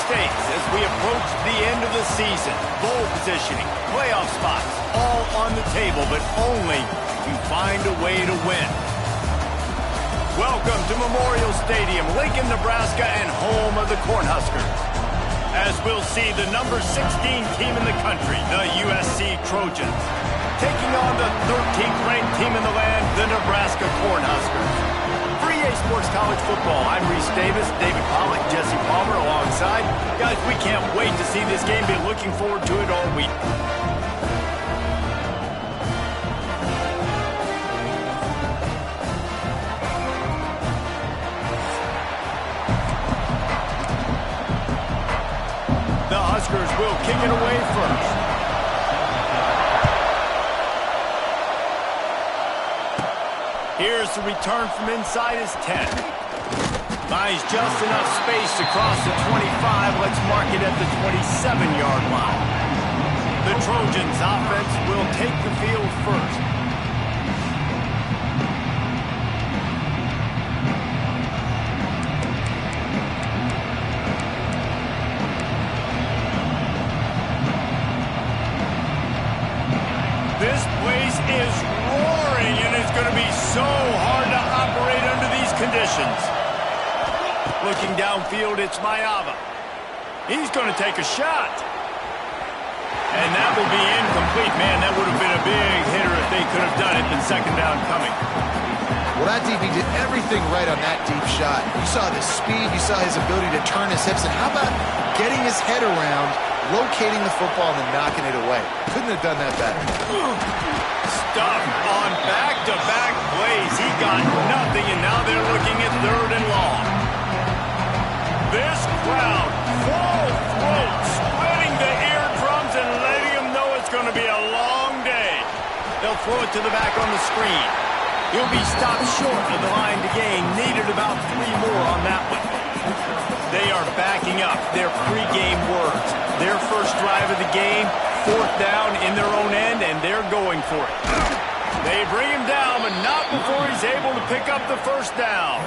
stakes as we approach the end of the season. Bowl positioning, playoff spots, all on the table, but only if you find a way to win. Welcome to Memorial Stadium, Lincoln, Nebraska, and home of the Cornhuskers. As we'll see the number 16 team in the country, the USC Trojans, taking on the 13th ranked team in the land, the Nebraska Cornhuskers. For EA Sports College Football, I'm Reese Davis, David Pollock, Jesse Palmer alongside. Guys, we can't wait to see this game. Been looking forward to it all week. The Huskers will kick it away first. Here's the return from inside his 10. Finds just enough space to cross the 25. Let's mark it at the 27-yard line. The Trojans offense will take the field first. This place is roaring, and it's going to be so hard to operate under these conditions. Looking downfield, it's Mayava. He's going to take a shot. And that will be incomplete. Man, that would have been a big hitter if they could have done it, and second down coming. Well, that DB did everything right on that deep shot. You saw the speed, you saw his ability to turn his hips, and how about getting his head around, locating the football, and then knocking it away? Couldn't have done that better. Stuffed on back-to-back plays. He got nothing, and now they're looking at 3rd and long. This crowd, full throat, splitting the eardrums and letting them know it's going to be a long day. They'll throw it to the back on the screen. He'll be stopped short of the line to gain. Needed about 3 more on that one. They are backing up their pregame words. Their first drive of the game, 4th down in their own end, and they're going for it. They bring him down, but not before he's able to pick up the first down.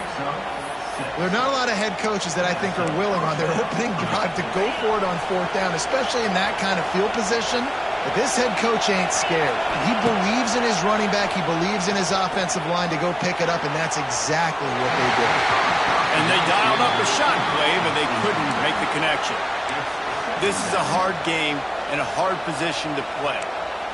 There are not a lot of head coaches that I think are willing on their opening drive to go for it on 4th down, especially in that kind of field position. But this head coach ain't scared. He believes in his running back. He believes in his offensive line to go pick it up, and that's exactly what they did. And they dialed up a shot play, but they couldn't make the connection. This is a hard game and a hard position to play.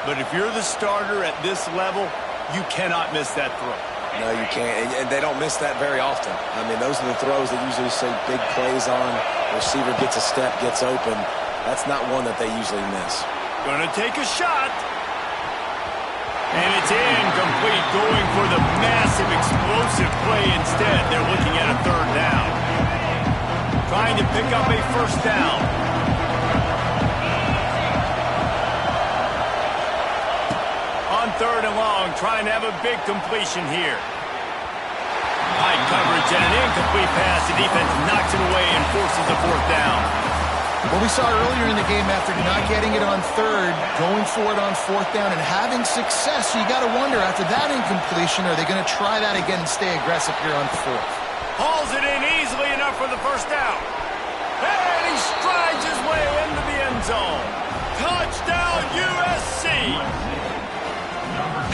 But if you're the starter at this level, you cannot miss that throw. No, you can't, and they don't miss that very often. I mean, those are the throws that usually see big plays on. The receiver gets a step, gets open. That's not one that they usually miss. Gonna take a shot. And it's incomplete, going for the massive explosive play instead. They're looking at a 3rd down. Trying to pick up a 1st down. On 3rd and long, trying to have a big completion here. High coverage and an incomplete pass. The defense knocks it away and forces the 4th down. What we saw earlier in the game, after not getting it on 3rd, going for it on 4th down and having success, so you got to wonder, after that incompletion, are they going to try that again and stay aggressive here on 4th? Hauls it in easily enough for the 1st down. And he strides his way into the end zone. Touchdown, USC!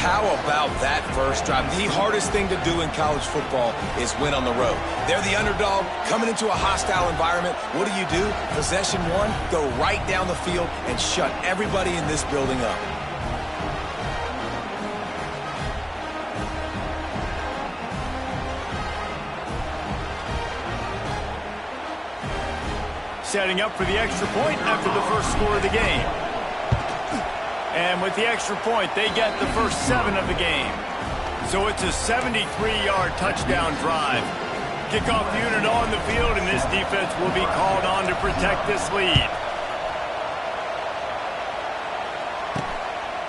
How about that first drive? The hardest thing to do in college football is win on the road. They're the underdog, coming into a hostile environment. What do? Possession 1, go right down the field and shut everybody in this building up. Setting up for the extra point after the first score of the game. And with the extra point, they get the first 7 of the game. So it's a 73-yard touchdown drive. Kickoff unit on the field, and this defense will be called on to protect this lead.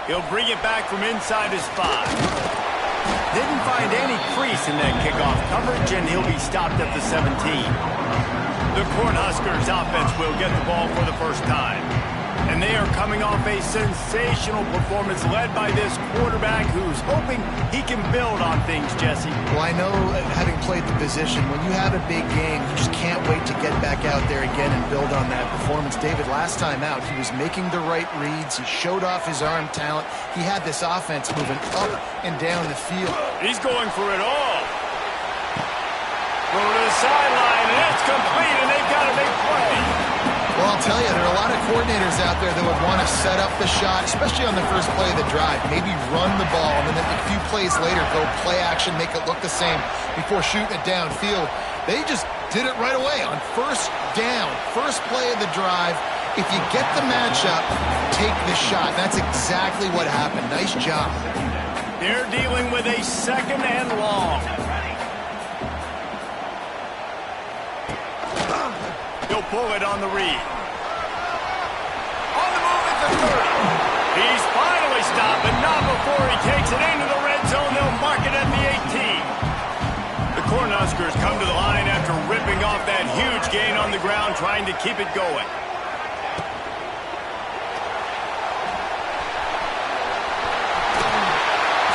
He'll bring it back from inside his 5. Didn't find any crease in that kickoff coverage, and he'll be stopped at the 17. The Cornhuskers offense will get the ball for the first time. And they are coming off a sensational performance led by this quarterback who's hoping he can build on things, Jesse. Well, I know, having played the position, when you have a big game, you just can't wait to get back out there again and build on that performance. David, last time out, he was making the right reads. He showed off his arm talent. He had this offense moving up and down the field. He's going for it all. Go to the sideline, and it's complete, and they've got a big play. Well, I'll tell you, there are a lot of coordinators out there that would want to set up the shot, especially on the first play of the drive. Maybe run the ball, and then a few plays later, go play action, make it look the same before shooting it downfield. They just did it right away on first down, first play of the drive. If you get the matchup, take the shot. That's exactly what happened. Nice job. They're dealing with a 2nd and long. He'll pull it on the read. On the move at the 30. He's finally stopped, but not before he takes it into the red zone. They'll mark it at the 18. The Cornhuskers come to the line after ripping off that huge gain on the ground, trying to keep it going.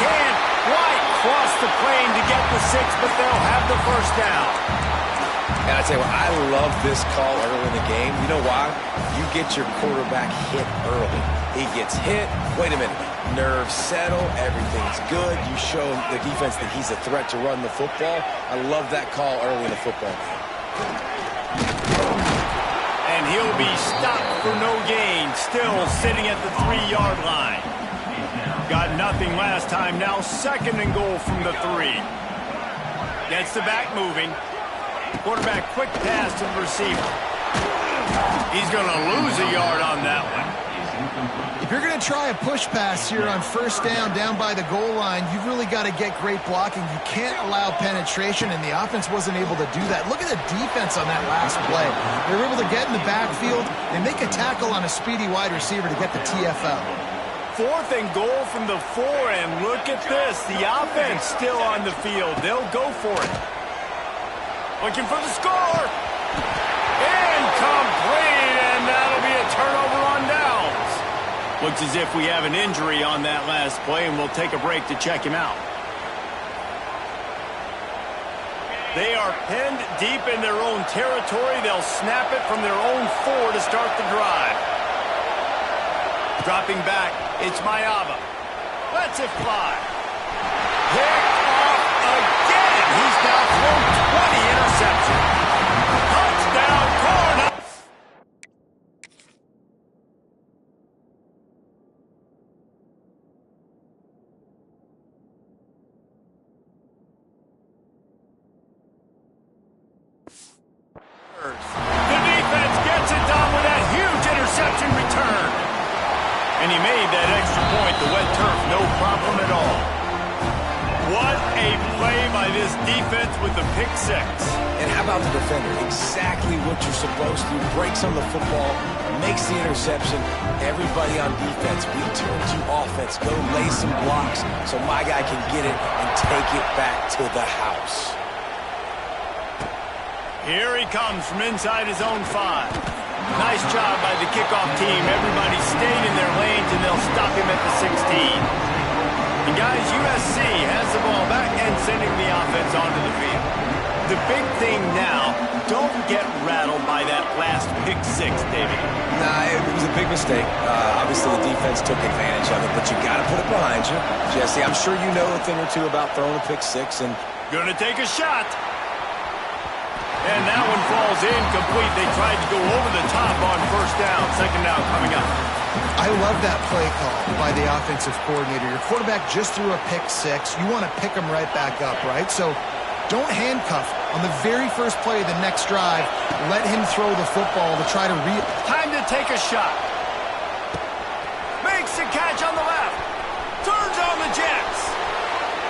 Can't quite cross the plane to get the 6, but they'll have the first down. And I tell you what, I love this call early in the game. You know why? You get your quarterback hit early. He gets hit. Wait a minute. Nerves settle. Everything's good. You show the defense that he's a threat to run the football. I love that call early in the football game. And he'll be stopped for no gain. Still sitting at the 3-yard line. Got nothing last time. Now 2nd and goal from the 3. Gets the back moving. Quarterback quick pass to the receiver. He's going to lose a yard on that one. If you're going to try a push pass here on first down, down by the goal line, you've really got to get great blocking. You can't allow penetration, and the offense wasn't able to do that. Look at the defense on that last play. They were able to get in the backfield and make a tackle on a speedy wide receiver to get the TFL. 4th and goal from the 4, and look at this. The offense still on the field. They'll go for it. Looking for the score. Incomplete, and that'll be a turnover on downs. Looks as if we have an injury on that last play, and we'll take a break to check him out. They are pinned deep in their own territory. They'll snap it from their own 4 to start the drive. Dropping back, it's Mayava. Lets it fly. Picked off again. He's now thrown 20 interceptions. Touchdown, Cornhuskers. The defense gets it done with that huge interception return. And he made that extra point, the wet turf, no problem at all. What a play by this defense with the pick 6. And how about the defender? Exactly what you're supposed to do. Breaks on the football, makes the interception. Everybody on defense, we turn to offense. Go lay some blocks so my guy can get it and take it back to the house. Here he comes from inside his own 5. Nice job by the kickoff team. Everybody stayed in their lanes, and they'll stop him at the 16. And guys, USC has the ball back and sending the offense onto the field. The big thing now, don't get rattled by that last pick 6, David. Nah, it was a big mistake. Obviously, the defense took advantage of it, but you got to put it behind you. Jesse, I'm sure you know a thing or two about throwing a pick 6. And gonna take a shot. And that one falls incomplete. They tried to go over the top on first down. 2nd down coming up. I love that play call by the offensive coordinator. Your quarterback just threw a pick 6. You want to pick him right back up, right? So don't handcuff. On the very first play of the next drive, let him throw the football to try to Time to take a shot. Makes the catch on the left. Turns on the Jets.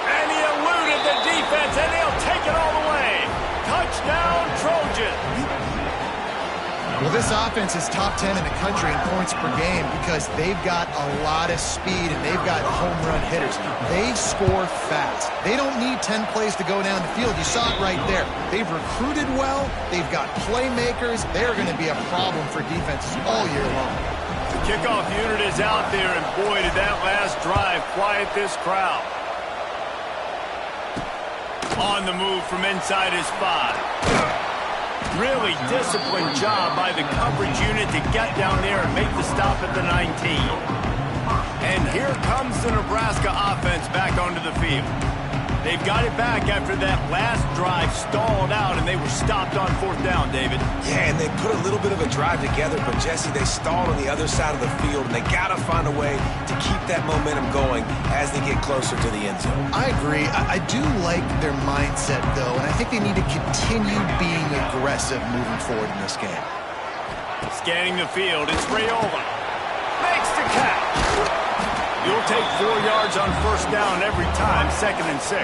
And he eluded the defense, and he'll take it all the way. Touchdown, Trojans. Well, this offense is top 10 in the country in points per game because they've got a lot of speed and they've got home run hitters. They score fast. They don't need 10 plays to go down the field. You saw it right there. They've recruited well. They've got playmakers. They're going to be a problem for defenses all year long. The kickoff unit is out there, and boy, did that last drive quiet this crowd. On the move from inside his 5. Really disciplined job by the coverage unit to get down there and make the stop at the 19. And here comes the Nebraska offense back onto the field. They've got it back after that last drive stalled out, and they were stopped on 4th down, David. Yeah, and they put a little bit of a drive together, but, Jesse, they stalled on the other side of the field, and they got to find a way to keep that momentum going as they get closer to the end zone. I agree. I do like their mindset, though, and I think they need to continue being aggressive moving forward in this game. Scanning the field, it's Rayola. Makes the catch. You'll take 4 yards on 1st down every time, 2nd and 6.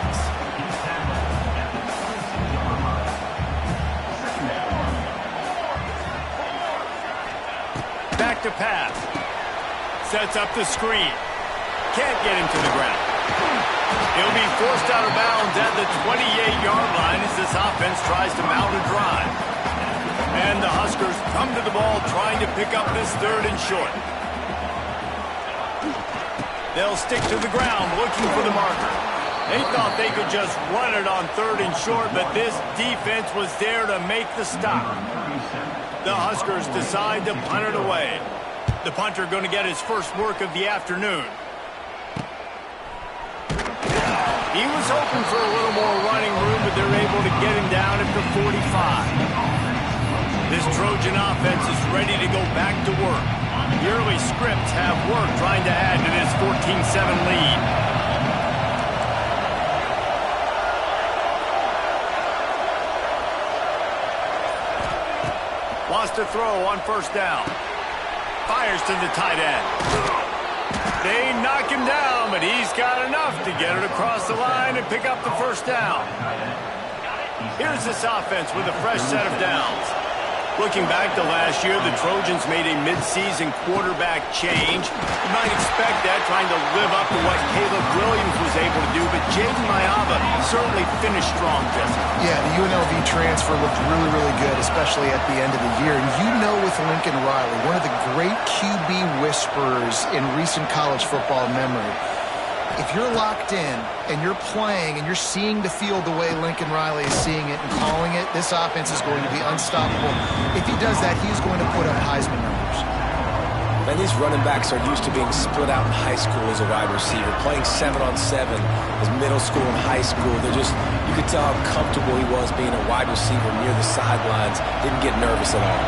Back to pass. Sets up the screen. Can't get him to the ground. He'll be forced out of bounds at the 28-yard line as this offense tries to mount a drive. And the Huskers come to the ball trying to pick up this 3rd and short. They'll stick to the ground looking for the marker. They thought they could just run it on 3rd and short, but this defense was there to make the stop. The Huskers decide to punt it away. The punter going to get his first work of the afternoon. He was hoping for a little more running room, but they're able to get him down at the 45. This Trojan offense is ready to go back to work. The early scripts have worked trying to add to this 14-7 lead. Wants to throw on 1st down. Fires to the tight end. They knock him down, but he's got enough to get it across the line and pick up the 1st down. Here's this offense with a fresh set of downs. Looking back to last year, the Trojans made a midseason quarterback change. You might expect that, trying to live up to what Caleb Williams was able to do, but Jaden Mayava certainly finished strong, Jesse. Yeah, the UNLV transfer looked really, really good, especially at the end of the year. And you know with Lincoln Riley, one of the great QB whisperers in recent college football memory, if you're locked in and you're playing and you're seeing the field the way Lincoln Riley is seeing it and calling it, this offense is going to be unstoppable. If he does that, he's going to put up Heisman numbers. And these running backs are used to being split out in high school as a wide receiver, playing 7-on-7 as middle school and high school. You could tell how comfortable he was being a wide receiver near the sidelines. Didn't get nervous at all.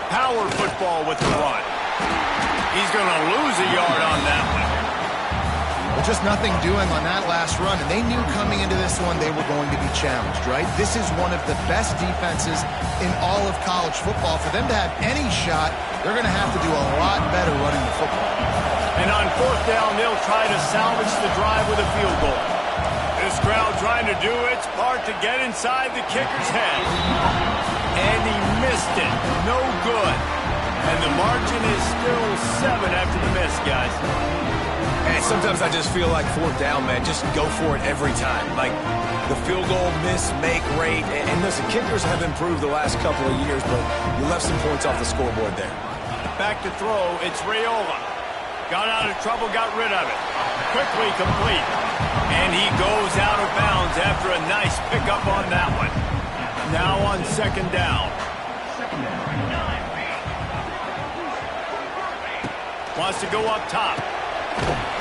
Power football with the run. He's going to lose a yard on that one. Well, just nothing doing on that last run, and they knew coming into this one they were going to be challenged, right? This is one of the best defenses in all of college football. For them to have any shot, they're going to have to do a lot better running the football. And on 4th down, they'll try to salvage the drive with a field goal. This crowd trying to do its part to get inside the kicker's head. And he missed it. No good. And the margin is still 7 after the miss, guys. And sometimes I just feel like 4th down, man, just go for it every time. Like the field goal miss-make rate. And listen, kickers have improved the last couple of years, but you left some points off the scoreboard there. Back to throw, it's Rayola. Got out of trouble, got rid of it. Quickly complete. And he goes out of bounds after a nice pickup on that one. Now on 2nd down. Wants to go up top.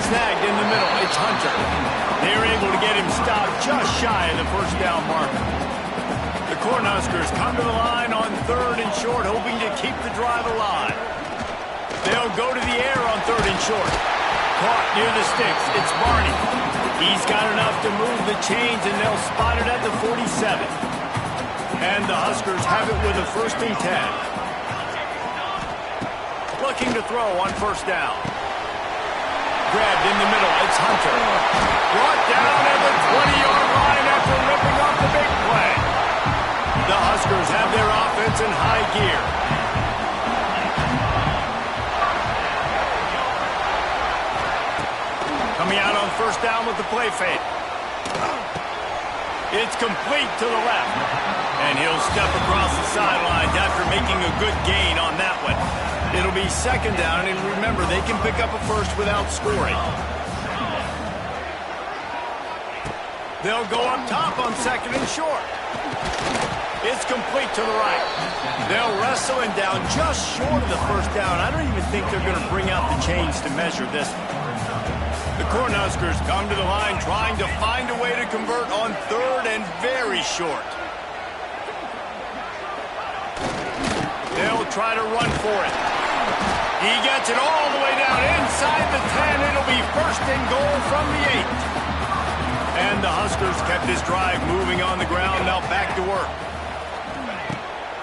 Snagged in the middle. It's Hunter. They're able to get him stopped just shy of the 1st down marker. The Cornhuskers come to the line on 3rd and short, hoping to keep the drive alive. They'll go to the air on 3rd and short. Caught near the sticks. It's Barney. He's got enough to move the chains, and they'll spot it at the 47. And the Huskers have it with a 1st and 10. Looking to throw on 1st down. Grabbed in the middle. It's Hunter. Brought down at the 20-yard line after ripping off the big play. The Huskers have their offense in high gear. Coming out on 1st down with the play fake. It's complete to the left. And he'll step across the sidelines after making a good gain on that one. It'll be 2nd down, and remember, they can pick up a 1st without scoring. They'll go up top on 2nd and short. It's complete to the right. They'll wrestle him down just short of the first down. I don't even think they're going to bring out the chains to measure this one. The Cornhuskers come to the line trying to find a way to convert on 3rd and very short. They'll try to run for it. He gets it all the way down inside the 10. It'll be 1st and goal from the 8. And the Huskers kept this drive moving on the ground. Now back to work.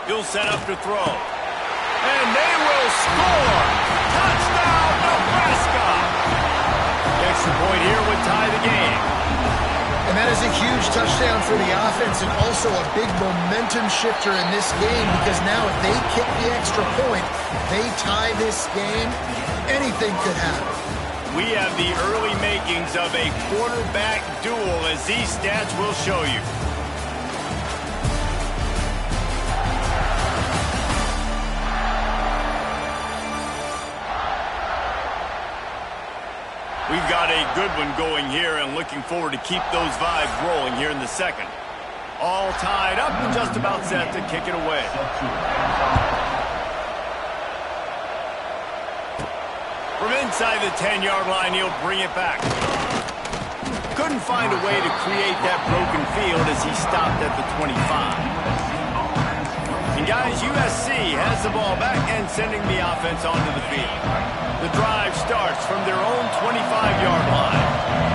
He'll set up to throw. And they will score! Touchdown, Nebraska! The extra point here would tie the game. And that is a huge touchdown for the offense and also a big momentum shifter in this game because now if they kick the extra point, they tie this game, anything could happen. We have the early makings of a quarterback duel as these stats will show you. We've got a good one going here and looking forward to keep those vibes rolling here in the 2nd. All tied up and just about set to kick it away. From inside the 10-yard line, he'll bring it back. Couldn't find a way to create that broken field as he stopped at the 25. And guys, USC has the ball back and sending the offense onto the field. The drive starts from their own 25-yard line.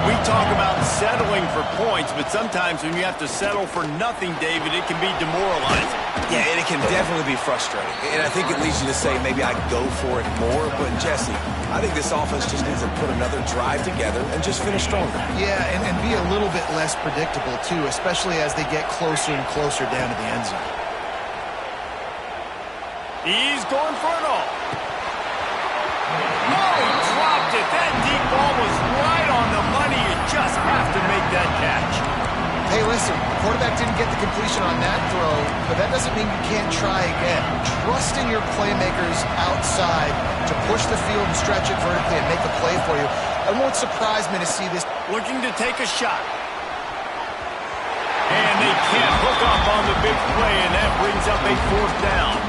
We talk about settling for points, but sometimes when you have to settle for nothing, David, it can be demoralizing. Yeah, and it can definitely be frustrating. And I think it leads you to say maybe I'd go for it more. But, Jesse, I think this offense just needs to put another drive together and just finish stronger. Yeah, and be a little bit less predictable, too, especially as they get closer and closer down to the end zone. He's going for it all. Oh, he dropped it. That deep ball was right on the money. You just have to make that catch. Hey, listen, the quarterback didn't get the completion on that throw, but that doesn't mean you can't try again. Trust in your playmakers outside to push the field and stretch it vertically and make a play for you. It won't surprise me to see this. Looking to take a shot. And they can't hook up on the big play, and that brings up a 4th down.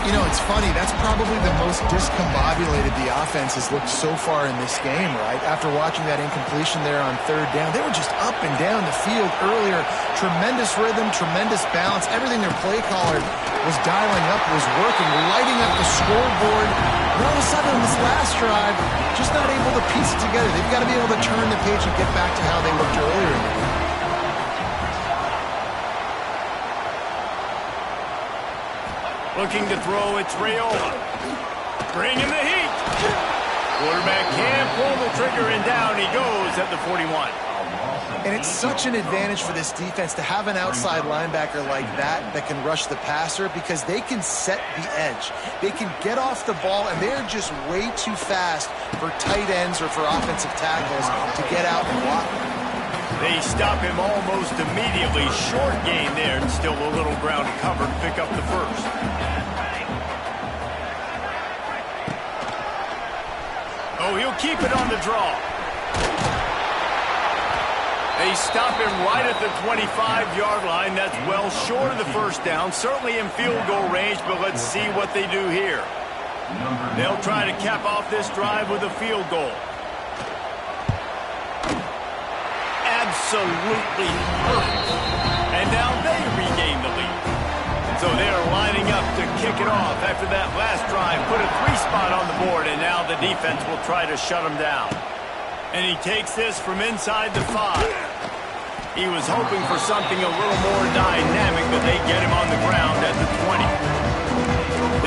You know, it's funny. That's probably the most discombobulated the offense has looked so far in this game, right? After watching that incompletion there on 3rd down, they were just up and down the field earlier. Tremendous rhythm, tremendous balance. Everything their play caller was dialing up was working, lighting up the scoreboard. And all of a sudden, on this last drive, just not able to piece it together. They've got to be able to turn the page and get back to how they looked earlier in the game. Looking to throw, it's Raiola. Bringing the heat. Quarterback can't pull the trigger, and down he goes at the 41. And it's such an advantage for this defense to have an outside linebacker like that can rush the passer because they can set the edge. They can get off the ball, and they're just way too fast for tight ends or for offensive tackles to get out and block. They stop him almost immediately. Short gain there, and still a little ground to cover to pick up the 1st. Oh, he'll keep it on the draw. They stop him right at the 25-yard line. That's well short of the 1st down. Certainly in field goal range, but let's see what they do here. They'll try to cap off this drive with a field goal. Absolutely perfect. And now they regain the lead. So they're lining up to kick it off after that last drive. Put a 3-spot on the board, and now the defense will try to shut them down. And he takes this from inside the 5. He was hoping for something a little more dynamic, but they get him on the ground at the 20.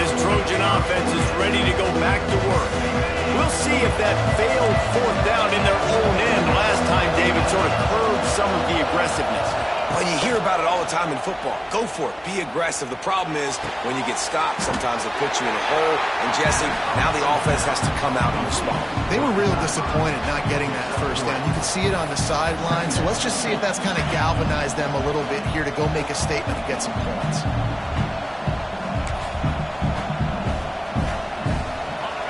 This Trojan offense is ready to go back to work. We'll see if that failed 4th down in their own end last time, David, sort of curbed some of the aggressiveness. Well, you hear about it all the time in football. Go for it. Be aggressive. The problem is when you get stopped, sometimes it puts you in a hole. And, Jesse, now the offense has to come out and respond. They were real disappointed not getting that 1st down. You can see it on the sideline. So let's just see if that's kind of galvanized them a little bit here to go make a statement and get some points.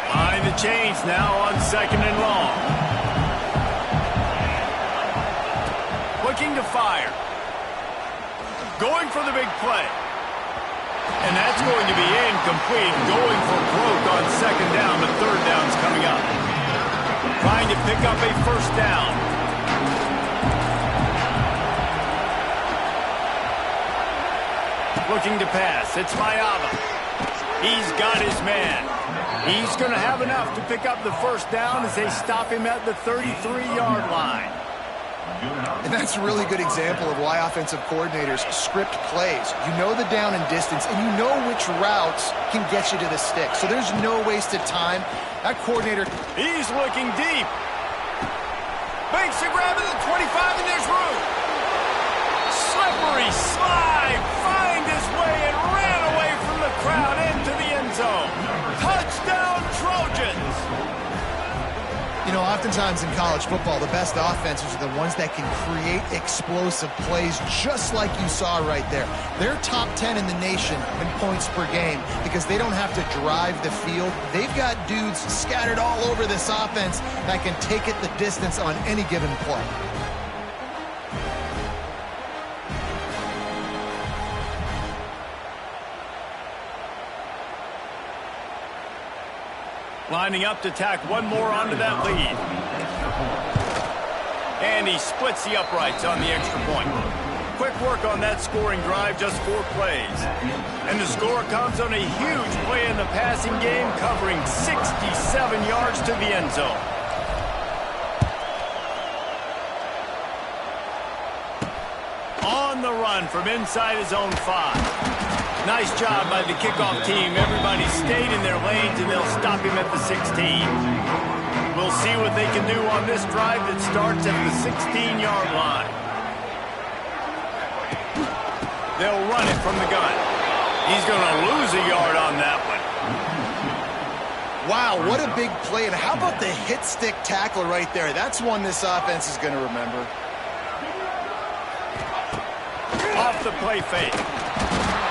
Behind the chains now on 2nd and long. looking to fire. Going for the big play. And that's going to be incomplete. Going for broke on second down, but third down's coming up. Trying to pick up a first down. Looking to pass. It's Mayava. He's got his man. He's going to have enough to pick up the first down as they stop him at the 33-yard line. And that's a really good example of why offensive coordinators script plays. You know the down and distance, and you know which routes can get you to the stick. So there's no wasted time. That coordinator... He's looking deep. Makes a grab at the 25, and there's room. Slippery slide. Find his way and ran away from the crowd into the end zone. Touchdown, Trojans. You know, oftentimes in college football, the best offenses are the ones that can create explosive plays just like you saw right there. They're top 10 in the nation in points per game because they don't have to drive the field. They've got dudes scattered all over this offense that can take it the distance on any given play. Lining up to tack one more onto that lead. And he splits the uprights on the extra point. Quick work on that scoring drive, just 4 plays. And the score comes on a huge play in the passing game, covering 67 yards to the end zone. On the run from inside his own 5. Nice job by the kickoff team. Everybody stayed in their lanes, and they'll stop him at the 16. We'll see what they can do on this drive that starts at the 16-yard line. They'll run it from the gun. He's going to lose a yard on that one. Wow, what a big play. And how about the hit stick tackle right there? That's one this offense is going to remember. Off the play fake.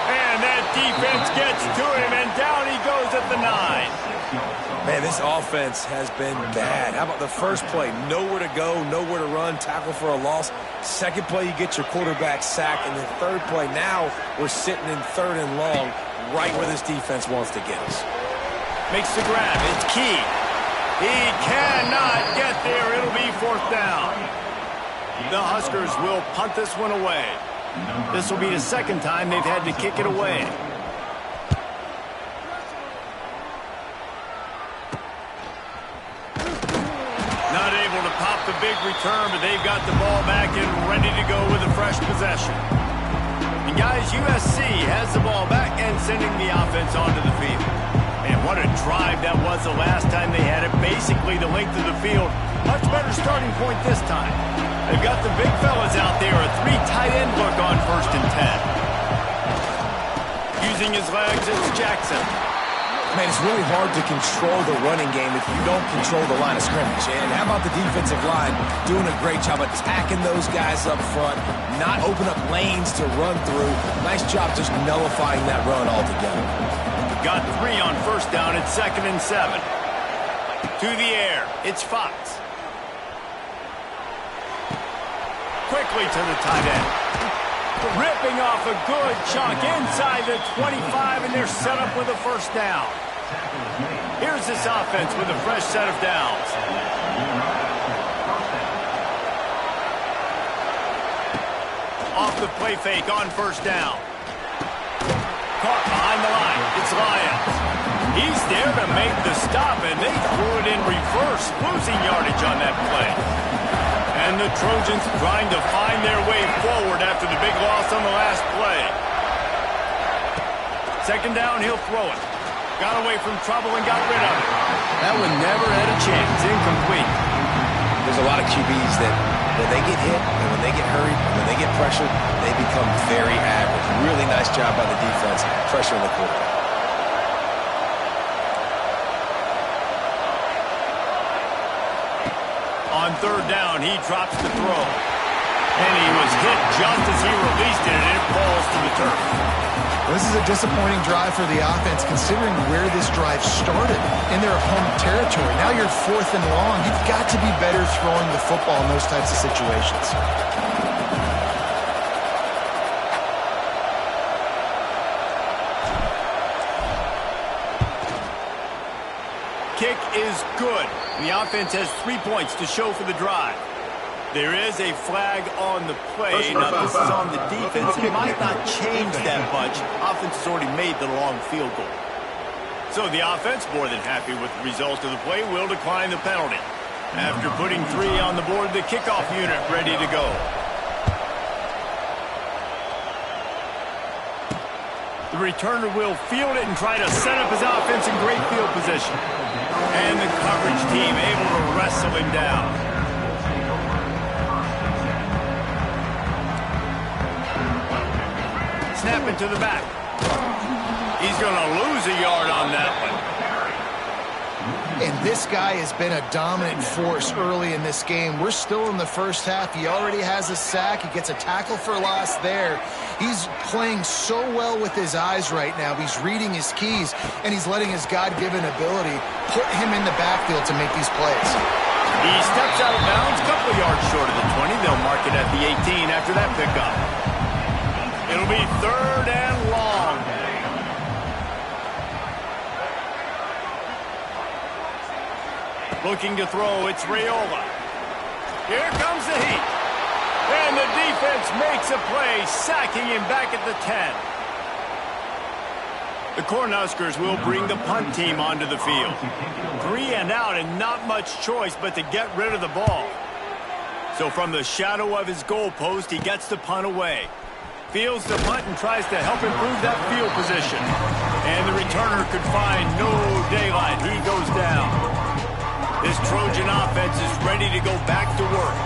And that defense gets to him, and down he goes at the 9. Man, this offense has been bad. How about the first play? Nowhere to go, nowhere to run, tackle for a loss. Second play, you get your quarterback sacked. And the third play, now we're sitting in 3rd and long, right where this defense wants to get us. Makes the grab. It's key. He cannot get there. It'll be 4th down. The Huskers will punt this one away. This will be the second time they've had to kick it away. Not able to pop the big return, but they've got the ball back and ready to go with a fresh possession. And guys, USC has the ball back and sending the offense onto the field. And what a drive that was the last time they had it. Basically the length of the field. Much better starting point this time. They've got the big fellas out there. A 3 tight end look on 1st and 10. Using his legs, it's Jackson. Man, it's really hard to control the running game if you don't control the line of scrimmage. And how about the defensive line doing a great job attacking those guys up front, not open up lanes to run through. Nice job just nullifying that run altogether. Got 3 on 1st down. It's 2nd and 7. To the air. It's Fox. Quickly to the tight end. Ripping off a good chunk inside the 25, and they're set up with a 1st down. Here's this offense with a fresh set of downs. Off the play fake on 1st down. Caught behind the line. It's Lyons. He's there to make the stop, and they threw it in reverse, losing yardage on that play. And the Trojans trying to find their way forward after the big loss on the last play. 2nd down, he'll throw it. Got away from trouble and got rid of it. That one never had a chance. Incomplete. There's a lot of QBs that when they get hit and when they get hurried, when they get pressured, they become very average. Really nice job by the defense pressuring the quarterback. On 3rd down, he drops the throw. And he was hit just as he released it, and it falls to the turf. This is a disappointing drive for the offense, considering where this drive started, in their home territory. Now you're 4th and long. You've got to be better throwing the football in those types of situations. is good. The offense has 3 points to show for the drive. There is a flag on the play. Now, this is on the defense. It might not change that much. Offense has already made the long field goal. So the offense, more than happy with the result of the play, will decline the penalty. After putting 3 on the board, the kickoff unit ready to go. The returner will field it and try to set up his offense in great field position. And the coverage team able to wrestle him down. Snap it to the back. He's going to lose a yard on that one. And this guy has been a dominant force early in this game. We're still in the first half. He already has a sack. He gets a tackle for loss there. He's playing so well with his eyes right now. He's reading his keys, and he's letting his God-given ability put him in the backfield to make these plays. He steps out of bounds, a couple of yards short of the 20. They'll mark it at the 18 after that pickup. It'll be 3rd and long. Looking to throw, it's Raiola. Here comes the heat. And the defense makes a play, sacking him back at the 10. The Cornhuskers will bring the punt team onto the field. 3 and out and not much choice but to get rid of the ball. So from the shadow of his goalpost, he gets the punt away. Fields the punt and tries to help improve that field position. And the returner could find no daylight. He goes down. This Trojan offense is ready to go back to work.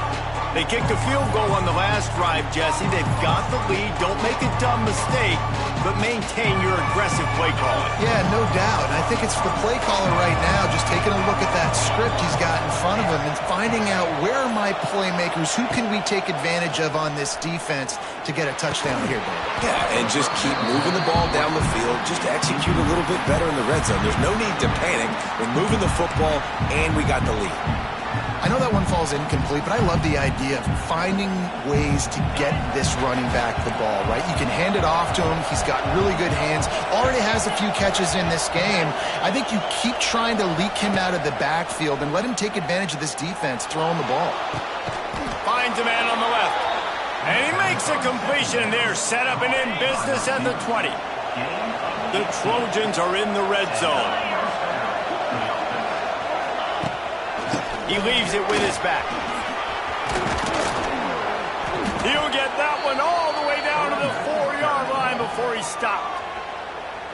They kicked a field goal on the last drive, Jesse. They've got the lead. Don't make a dumb mistake, but maintain your aggressive play calling. Yeah, no doubt. I think it's the play caller right now just taking a look at that script he's got in front of him and finding out where are my playmakers, who can we take advantage of on this defense to get a touchdown here, Dave. Yeah, and just keep moving the ball down the field. Just execute a little bit better in the red zone. There's no need to panic. We're moving the football, and we got the lead. I know that one falls incomplete, but I love the idea of finding ways to get this running back the ball, right? You can hand it off to him. He's got really good hands. Already has a few catches in this game. I think you keep trying to leak him out of the backfield and let him take advantage of this defense throwing the ball. Finds a man on the left. And he makes a completion there. Set up and in business at the 20. The Trojans are in the red zone. He leaves it with his back. He'll get that one all the way down to the 4-yard line before he stopped.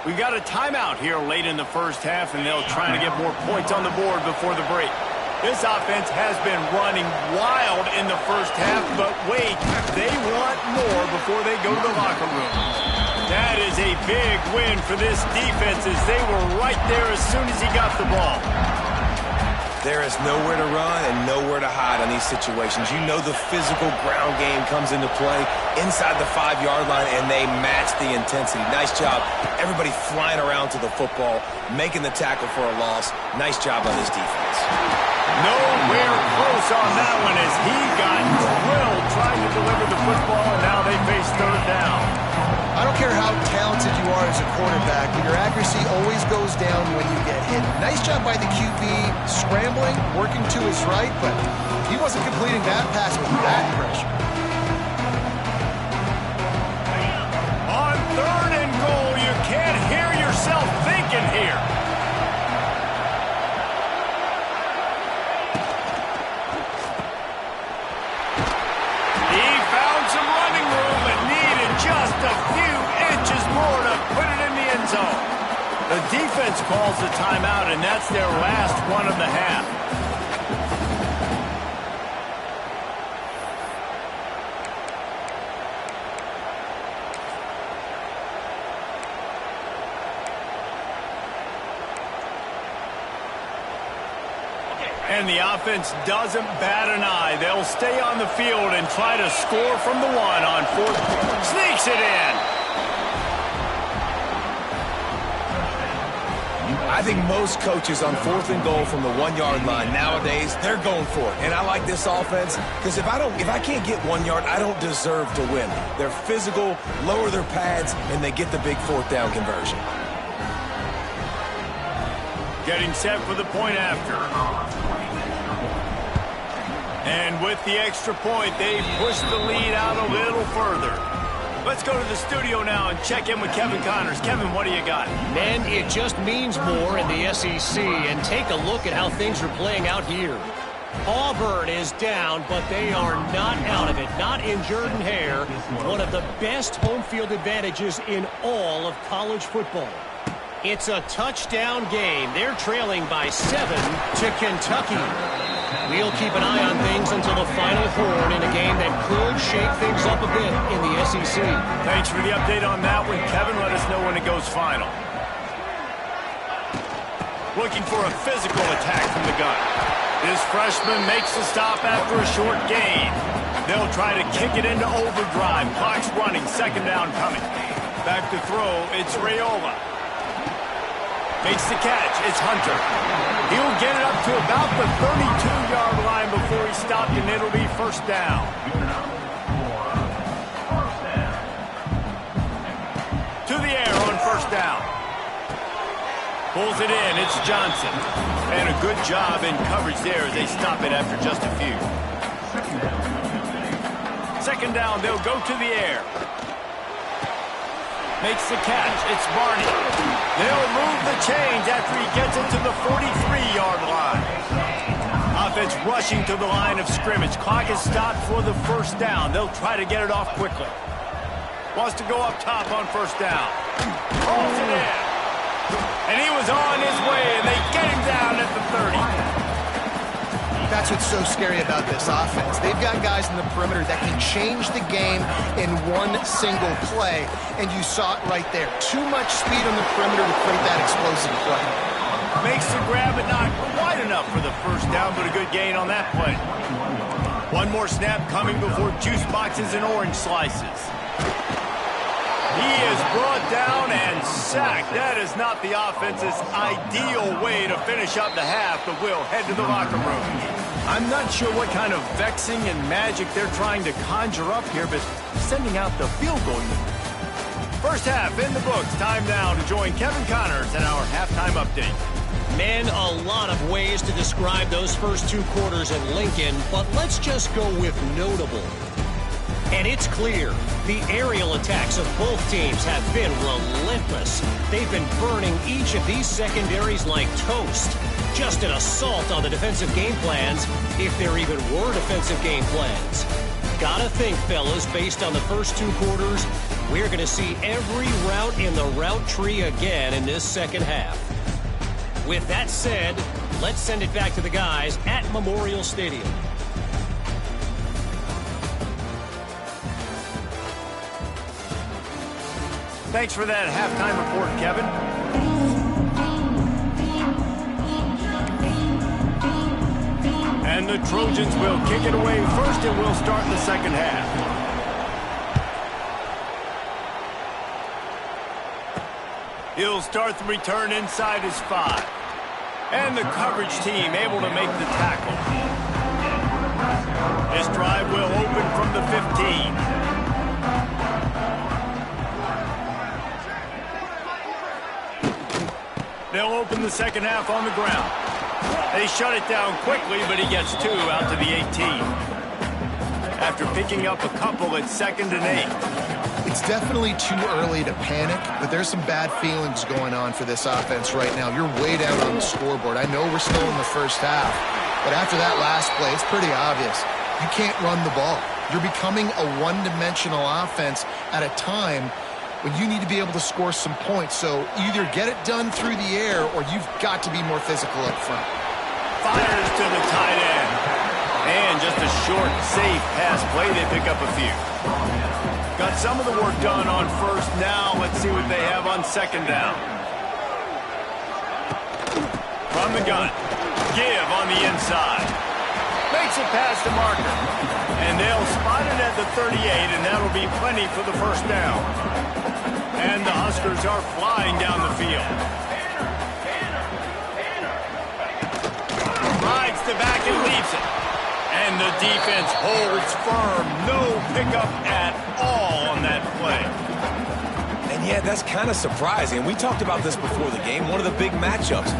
We got a timeout here late in the first half, and they'll try to get more points on the board before the break. This offense has been running wild in the first half, but wait, they want more before they go to the locker room. That is a big win for this defense as they were right there as soon as he got the ball. There is nowhere to run and nowhere to hide on these situations. You know the physical ground game comes into play inside the 5-yard line, and they match the intensity. Nice job. Everybody flying around to the football, making the tackle for a loss. Nice job on this defense. Nowhere close on that one as he got drilled trying to deliver the football, and now they face 3rd down. I don't care how talented you are as a quarterback, but your accuracy always goes down when you get hit. Nice job by the QB scrambling, working to his right, but he wasn't completing that pass with that pressure. On 3rd and goal, you can't hear yourself thinking here. He found some running room and needed just a few inches more to put it in the end zone. The defense calls the timeout, and that's their last one of the half. And the offense doesn't bat an eye. They'll stay on the field and try to score from the 1 on 4th. Sneaks it in. I think most coaches on 4th and goal from the 1-yard line nowadays, they're going for it. And I like this offense because if I can't get 1 yard, I don't deserve to win. They're physical, lower their pads, and they get the big 4th down conversion. getting set for the point after. And with the extra point, they push the lead out a little further. Let's go to the studio now and check in with Kevin Connors. Kevin, what do you got? Man, it just means more in the SEC. And take a look at how things are playing out here. Auburn is down, but they are not out of it. Not in Jordan Hare. One of the best home field advantages in all of college football. It's a touchdown game. They're trailing by 7 to Kentucky. We'll keep an eye on things until the final horn in a game that could shake things up a bit in the SEC. Thanks for the update on that one, Kevin. Let us know when it goes final. Looking for a physical attack from the gun. This freshman makes a stop after a short gain. They'll try to kick it into overdrive. Clock's running. Second down coming. Back to throw. It's Raiola. Makes the catch. It's Hunter. He'll get it up to about the 32-yard line before he stopped, and it'll be first down. To the air on first down. Pulls it in. It's Johnson. And a good job in coverage there as they stop it after just a few. Second down, they'll go to the air. Makes the catch. It's Barney. They'll move the chains after he gets it to the 43-yard line. Offense rushing to the line of scrimmage. Clock is stopped for the first down. They'll try to get it off quickly. Wants to go up top on first down. Pulls it in. And he was on his way, and they get him down at the 30. That's what's so scary about this offense. They've got guys in the perimeter that can change the game in one single play, and you saw it right there. Too much speed on the perimeter to create that explosive play. Makes the grab, but not quite enough for the first down, but a good gain on that play. One more snap coming before juice boxes and orange slices. He is brought down and sacked. That is not the offense's ideal way to finish up the half, but we'll head to the locker room. I'm not sure what kind of vexing and magic they're trying to conjure up here, but sending out the field goal unit. First half in the books. Time now to join Kevin Connors in our halftime update. Man, a lot of ways to describe those first two quarters at Lincoln, but let's just go with notable. And it's clear, the aerial attacks of both teams have been relentless. They've been burning each of these secondaries like toast. Just an assault on the defensive game plans, if there even were defensive game plans. Gotta think, fellas, based on the first two quarters, we're going to see every route in the route tree again in this second half. With that said, let's send it back to the guys at Memorial Stadium. Thanks for that halftime report, Kevin. And the Trojans will kick it away first, and we'll start the second half. He'll start the return inside his 5. And the coverage team able to make the tackle. This drive will open from the 15. They'll open the second half on the ground. They shut it down quickly, but he gets 2 out to the 18. After picking up a couple at 2nd and 8. It's definitely too early to panic, but there's some bad feelings going on for this offense right now. You're way down on the scoreboard. I know we're still in the first half, but after that last play, it's pretty obvious. You can't run the ball. You're becoming a one-dimensional offense at a time when you need to be able to score some points. So either get it done through the air or you've got to be more physical up front. Fires to the tight end. And just a short, safe pass play. They pick up a few. Got some of the work done on first. Now let's see what they have on second down. From the gun. Give on the inside. Makes it past the marker. And they'll spot it at the 38, and that'll be plenty for the first down. And the Huskers are flying down the field. Rides the back and leaves it. And the defense holds firm. No pickup at all on that play. And Yeah, that's kind of surprising. We talked about this before the game. One of the big matchups.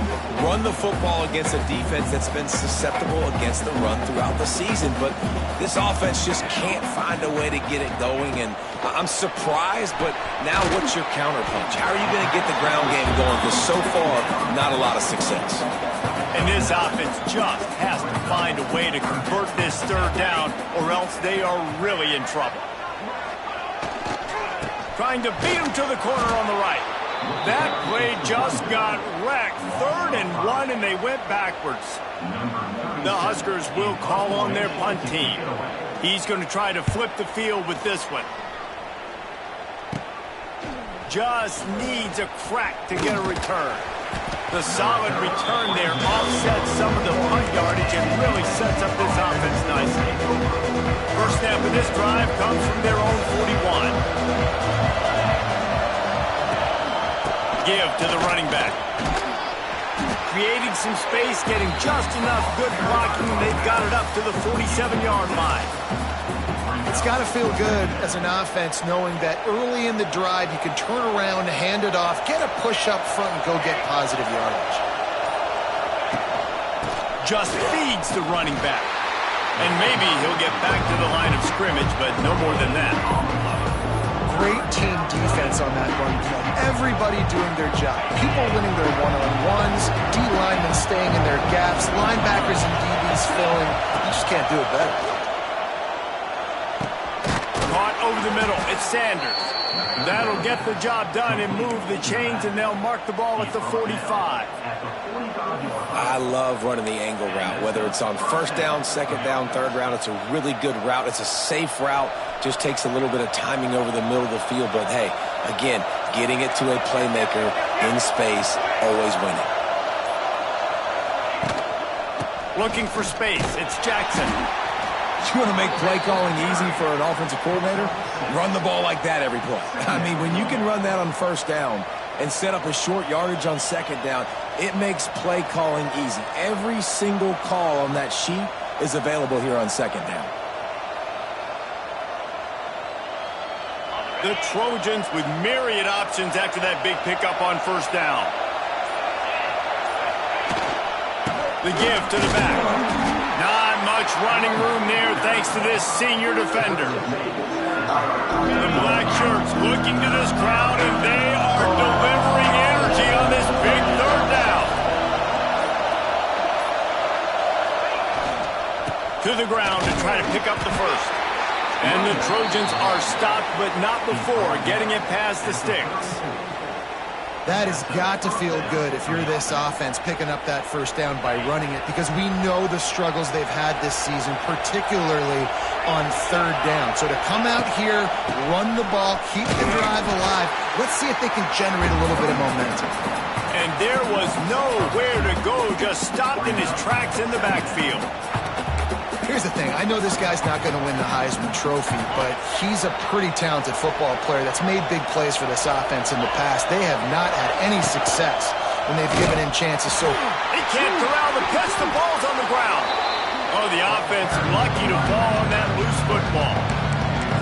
Run the football against a defense that's been susceptible against the run throughout the season. But this offense just can't find a way to get it going. And I'm surprised, but now what's your counterpunch? How are you going to get the ground game going? Because so far, not a lot of success. And this offense just has to find a way to convert this third down, or else they are really in trouble. Trying to beat him to the corner on the right. That play just got wrecked. 3rd and 1, and they went backwards. The Huskers will call on their punt team. He's going to try to flip the field with this one. Just needs a crack to get a return. The solid return there offsets some of the punt yardage and really sets up this offense nicely. First snap of this drive comes from their own 41. Give to the running back. Creating some space, getting just enough good blocking, and they've got it up to the 47-yard line. It's got to feel good as an offense knowing that early in the drive you can turn around, hand it off, get a push up front, and go get positive yardage. Just feeds the running back. And maybe he'll get back to the line of scrimmage, but no more than that. Great team defense on that run play. Everybody doing their job. People winning their one-on-ones, D-linemen staying in their gaps, linebackers and DBs filling. You just can't do it better. Caught over the middle. It's Sanders. That'll get the job done and move the chains, and they'll mark the ball at the 45. I love running the angle route, whether it's on 1st down, 2nd down, 3rd round. It's a really good route. It's a safe route. Just takes a little bit of timing over the middle of the field. But, hey, again, getting it to a playmaker in space, always winning. Looking for space. It's Jackson. You want to make play calling easy for an offensive coordinator? Run the ball like that every play. I mean, when you can run that on 1st down and set up a short yardage on 2nd down, it makes play calling easy. Every single call on that sheet is available here on 2nd down. The Trojans with myriad options after that big pickup on 1st down. The give to the back. Not much running room there thanks to this senior defender. The black shirts looking to this crowd, and they are delivering energy on this big 3rd down. To the ground to try to pick up the first. And the Trojans are stopped, but not before getting it past the sticks. That has got to feel good if you're this offense picking up that 1st down by running it, because we know the struggles they've had this season, particularly on 3rd down. So to come out here, run the ball, keep the drive alive, let's see if they can generate a little bit of momentum. And there was nowhere to go, just stopped in his tracks in the backfield. Here's the thing. I know this guy's not going to win the Heisman Trophy, but he's a pretty talented football player that's made big plays for this offense in the past. They have not had any success when they've given him chances. So he can't corral the pitch. The ball's on the ground. Oh, the offense lucky to fall on that loose football.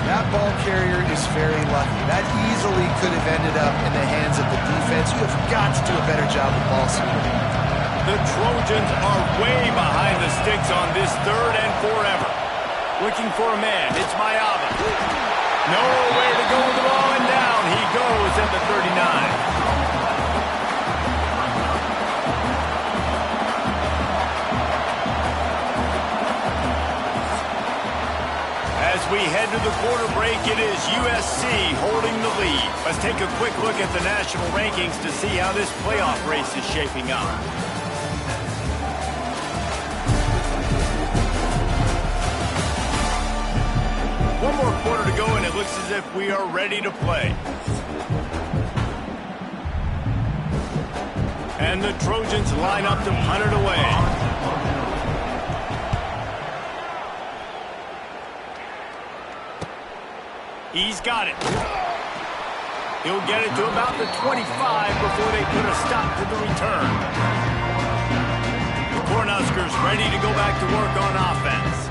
That ball carrier is very lucky. That easily could have ended up in the hands of the defense. You have got to do a better job of ball security. The Trojans are way behind the sticks on this 3rd and forever. Looking for a man. It's Mayava. Nowhere to go with the ball, and down he goes at the 39. As we head to the quarter break, it is USC holding the lead. Let's take a quick look at the national rankings to see how this playoff race is shaping up. One more quarter to go, and it looks as if we are ready to play. And the Trojans line up to punt it away. He's got it. He'll get it to about the 25 before they put a stop to the return. The Cornhuskers ready to go back to work on offense.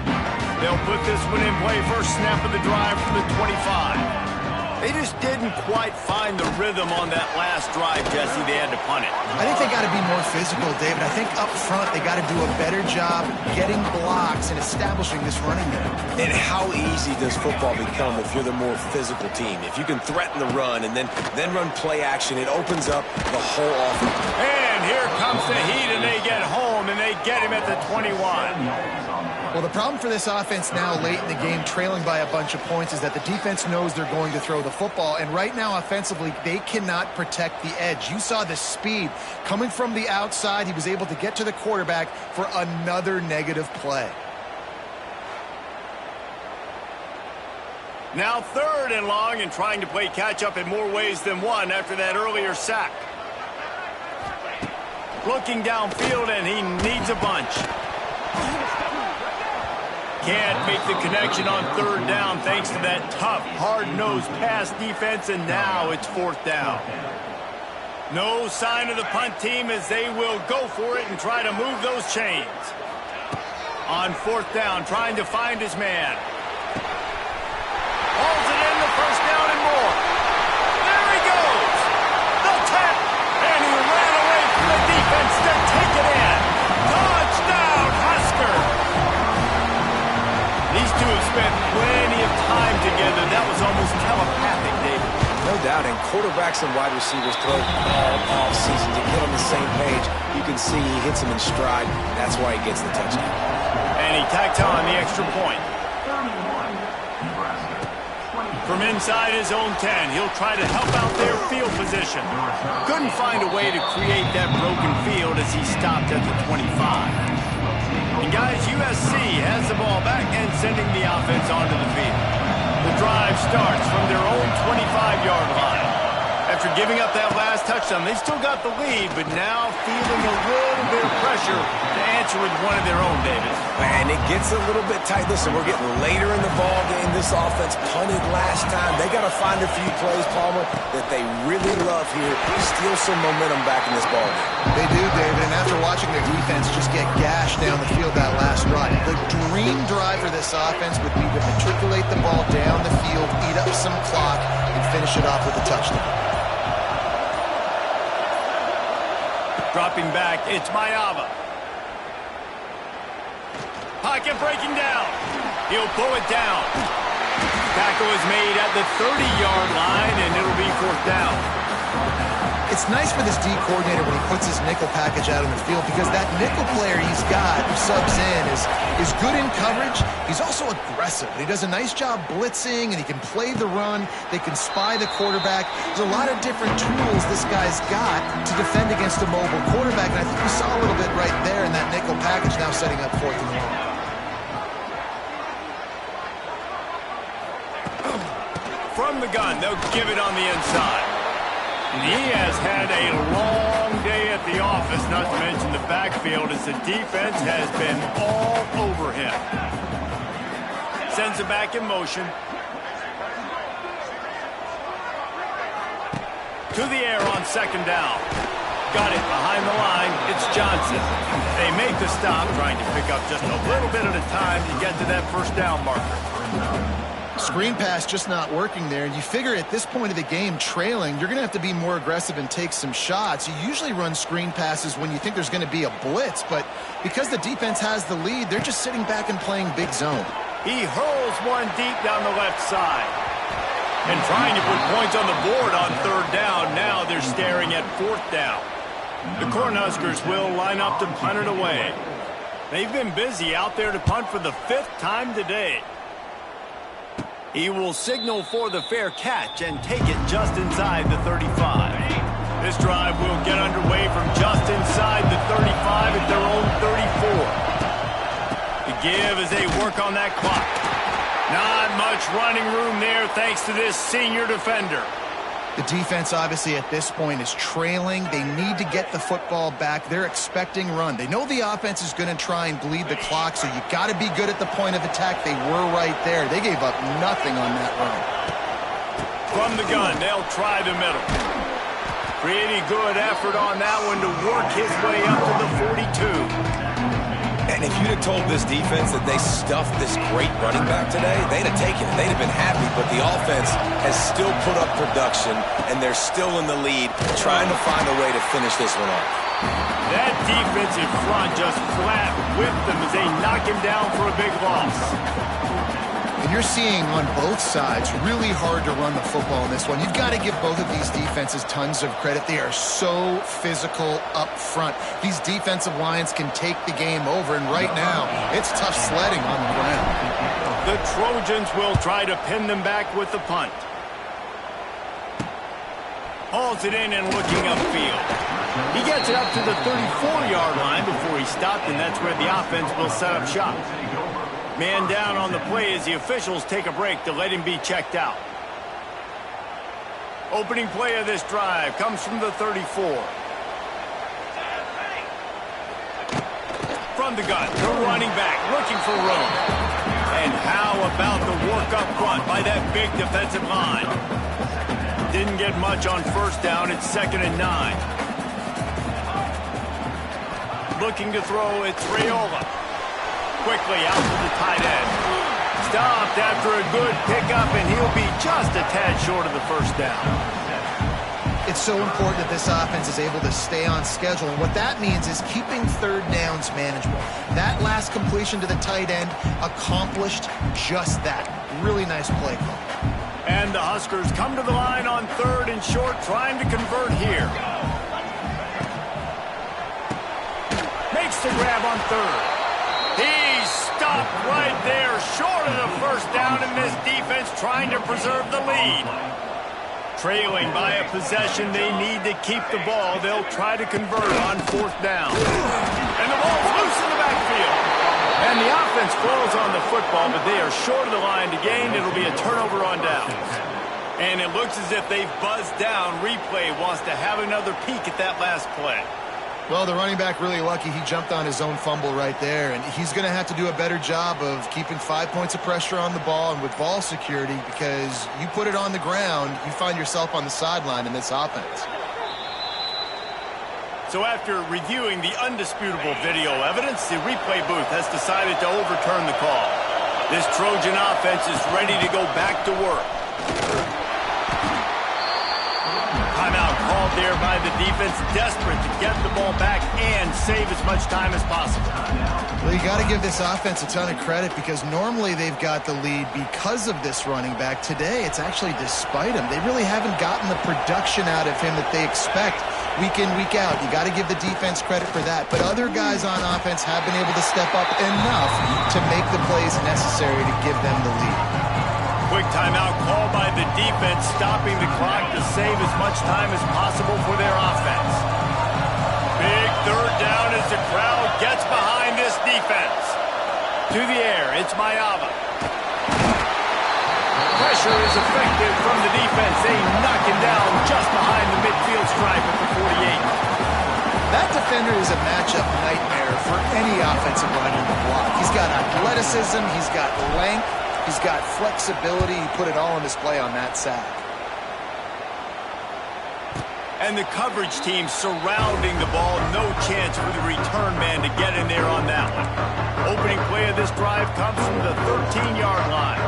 They'll put this one in play. First snap of the drive from the 25. They just didn't quite find the rhythm on that last drive, Jesse. They had to punt it. I think they got to be more physical, David. I think up front they got to do a better job getting blocks and establishing this running game. And how easy does football become if you're the more physical team? If you can threaten the run and then run play action, it opens up the whole offense. And here comes the heat, and they get home, and they get him at the 21. Well, the problem for this offense now late in the game, trailing by a bunch of points, is that the defense knows they're going to throw the football. And right now, offensively, they cannot protect the edge. You saw the speed coming from the outside. He was able to get to the quarterback for another negative play. Now 3rd and long, and trying to play catch-up in more ways than one after that earlier sack. Looking downfield, and he needs a bunch. Can't make the connection on 3rd down thanks to that tough, hard-nosed pass defense, and now it's 4th down. No sign of the punt team as they will go for it and try to move those chains. On 4th down, trying to find his man. Hauls it in, the 1st down and more. There he goes. The tap, and he ran away from the defense to take it in. Touchdown, Husker. These two have spent plenty of time together. That was almost telepathic, David. No doubt, and quarterbacks and wide receivers throw all offseason to get on the same page. You can see he hits him in stride. That's why he gets the touchdown. And he tacked on the extra point. From inside his own 10, he'll try to help out their field position. Couldn't find a way to create that broken field as he stopped at the 25. And guys, USC has the ball back and sending the offense onto the field. The drive starts from their own 25-yard line. After giving up that last touchdown, they still got the lead, but now feeling a little bit of pressure to answer with one of their own, David. And it gets a little bit tight. Listen, we're getting later in the ball game. This offense punted last time. They got to find a few plays, Palmer, that they really love here. Steal some momentum back in this ball game. They do, David, and after watching their defense just get gashed down the field that last drive, the dream drive for this offense would be to matriculate the ball down the field, eat up some clock, and finish it off with a touchdown. Dropping back, it's Mayava. Pocket breaking down. He'll pull it down. Tackle is made at the 30-yard line, and it'll be 4th down. It's nice for this D coordinator when he puts his nickel package out on the field, because that nickel player he's got who subs in is good in coverage. He's also aggressive. He does a nice job blitzing, and he can play the run. They can spy the quarterback. There's a lot of different tools this guy's got to defend against a mobile quarterback, and I think we saw a little bit right there in that nickel package, now setting up 4th and long. From the gun, they'll give it on the inside. He has had a long day at the office, not to mention the backfield, as the defense has been all over him. Sends it back in motion. To the air on 2nd down. Got it behind the line. It's Johnson. They make the stop, trying to pick up just a little bit at a time to get to that 1st down marker. Screen pass just not working there, and you figure at this point of the game, trailing, you're going to have to be more aggressive and take some shots. You usually run screen passes when you think there's going to be a blitz, but because the defense has the lead, they're just sitting back and playing big zone. He hurls one deep down the left side. And trying to put points on the board on 3rd down. Now they're staring at 4th down. The Cornhuskers will line up to punt it away. They've been busy out there to punt for the 5th time today. He will signal for the fair catch and take it just inside the 35. This drive will get underway from just inside the 35 at their own 34. The give as they work on that clock. Not much running room there thanks to this senior defender. The defense, obviously, at this point is trailing. They need to get the football back. They're expecting run. They know the offense is going to try and bleed the clock, so you got to be good at the point of attack. They were right there. They gave up nothing on that run. From the gun, they'll try the middle. Pretty good effort on that one to work his way up to the 42. And And if you'd have told this defense that they stuffed this great running back today, they'd have taken it. They'd have been happy. But the offense has still put up production, and they're still in the lead, trying to find a way to finish this one off. That defensive front just flat whipped them as they knock him down for a big loss. And you're seeing on both sides really hard to run the football in this one. You've got to give both of these defenses tons of credit. They are so physical up front. These defensive lines can take the game over, and right now, it's tough sledding on the ground. The Trojans will try to pin them back with the punt. Hauls it in and looking upfield. He gets it up to the 34-yard line before he stopped, and that's where the offense will set up shop. Man down on the play as the officials take a break to let him be checked out. Opening play of this drive comes from the 34. From the gun, the running back looking for room. And how about the work up front by that big defensive line? Didn't get much on first down. It's 2nd and 9. Looking to throw, it's Raiola. Quickly out to the tight end. Stopped after a good pickup, and he'll be just a tad short of the first down. It's so important that this offense is able to stay on schedule, and what that means is keeping third downs manageable. That last completion to the tight end accomplished just that. Really nice play call. And the Huskers come to the line on 3rd and short, trying to convert here. Makes the grab on 3rd. He's stopped right there, short of the first down, and this defense trying to preserve the lead. Trailing by a possession, they need to keep the ball. They'll try to convert on 4th down. And the ball's loose in the backfield. And the offense falls on the football, but they are short of the line to gain. It'll be a turnover on downs. And it looks as if they've buzzed down. Replay wants to have another peek at that last play. Well, the running back really lucky. He jumped on his own fumble right there, and he's going to have to do a better job of keeping 5 points of pressure on the ball and with ball security, because you put it on the ground, you find yourself on the sideline in this offense. So after reviewing the undisputable video evidence, the replay booth has decided to overturn the call. This Trojan offense is ready to go back to work. Timeout called there by the defense, desperate to get the ball back and save as much time as possible. Well, you got to give this offense a ton of credit, because normally they've got the lead because of this running back. Today, it's actually despite him. They really haven't gotten the production out of him that they expect week in, week out. You got to give the defense credit for that. But other guys on offense have been able to step up enough to make the plays necessary to give them the lead. Quick timeout called by the defense, stopping the clock to save as much time as possible for their offense. Big 3rd down as the crowd gets behind this defense. To the air, it's Mayava. Pressure is effective from the defense. They knock him down just behind the midfield stripe at the 48. That defender is a matchup nightmare for any offensive line on the block. He's got athleticism, he's got length, he's got flexibility. He put it all on display on that sack. And the coverage team surrounding the ball. No chance for the return man to get in there on that one. Opening play of this drive comes from the 13-yard line.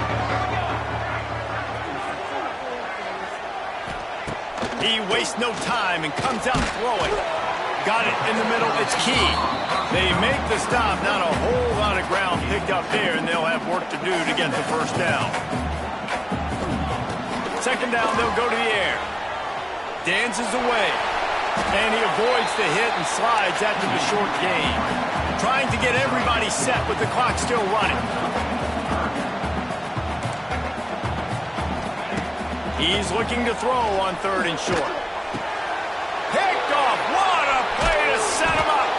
He wastes no time and comes out throwing. Got it in the middle. It's key. They make the stop. Not a whole lot of ground picked up there, and they'll have work to do to get the first down. 2nd down, they'll go to the air. Dances away. And he avoids the hit and slides after the short gain. Trying to get everybody set with the clock still running. He's looking to throw on 3rd and short. Picked off. What a play to set him up.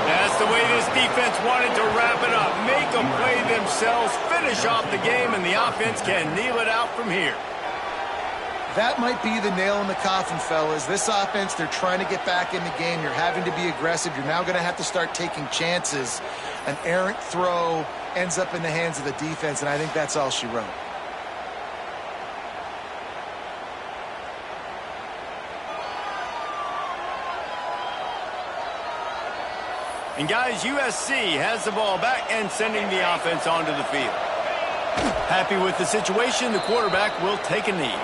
That's the way this defense wanted to wrap it up. Make a play themselves, finish off the game, and the offense can kneel it out from here. That might be the nail in the coffin, fellas. This offense, they're trying to get back in the game. You're having to be aggressive. You're now going to have to start taking chances. An errant throw ends up in the hands of the defense, and I think that's all she wrote. And guys, USC has the ball back and sending the offense onto the field. Happy with the situation, the quarterback will take a knee.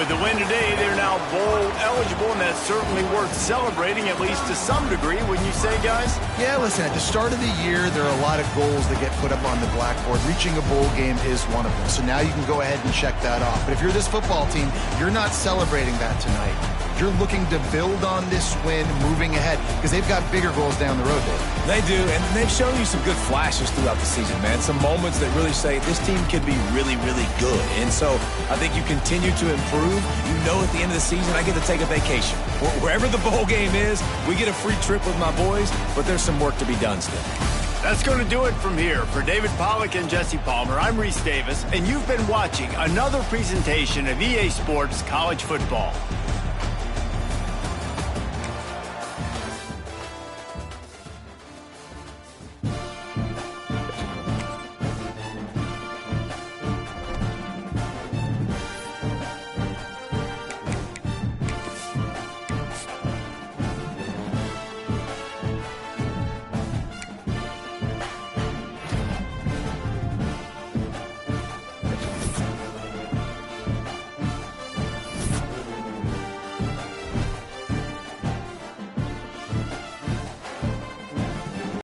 With the win today, they're now bowl eligible, and that's certainly worth celebrating, at least to some degree, wouldn't you say, guys? Yeah, listen, at the start of the year, there are a lot of goals that get put up on the blackboard. Reaching a bowl game is one of them. So now you can go ahead and check that off. But if you're this football team, you're not celebrating that tonight. You're looking to build on this win moving ahead because they've got bigger goals down the road, Dave. They do, and they've shown you some good flashes throughout the season, man. Some moments that really say this team could be really, really good. And so I think you continue to improve. You know at the end of the season, I get to take a vacation. Wherever the bowl game is, we get a free trip with my boys, but there's some work to be done still. That's going to do it from here. For David Pollack and Jesse Palmer, I'm Reese Davis, and you've been watching another presentation of EA Sports College Football.